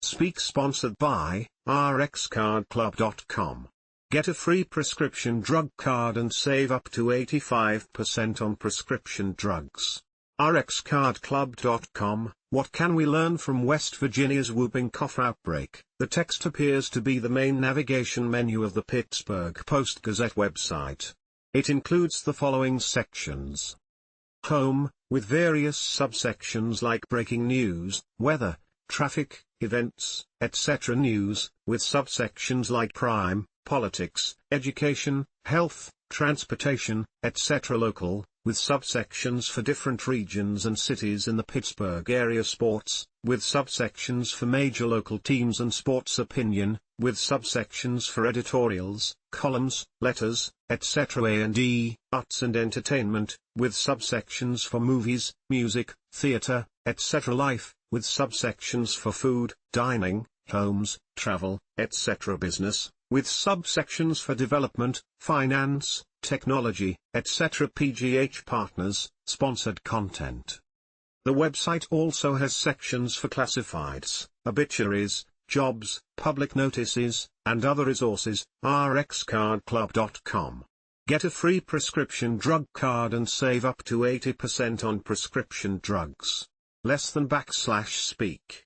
Speak sponsored by rxcardclub.com. Get a free prescription drug card and save up to 85% on prescription drugs. rxcardclub.com. What can we learn from West Virginia's whooping cough outbreak? The text appears to be the main navigation menu of the Pittsburgh Post-Gazette website. It includes the following sections. Home, with various subsections like breaking news, weather, traffic, events, etc. News, with subsections like crime, politics, education, health, transportation, etc. Local, with subsections for different regions and cities in the Pittsburgh area. Sports, with subsections for major local teams and sports. Opinion, with subsections for editorials, columns, letters, etc. A&E, arts and entertainment, with subsections for movies, music, theater, etc. Life, with subsections for food, dining, homes, travel, etc. Business, with subsections for development, finance, technology, etc. PGH Partners, sponsored content. The website also has sections for classifieds, obituaries, jobs, public notices, and other resources. rxcardclub.com. Get a free prescription drug card and save up to 80% on prescription drugs. Less than /speak.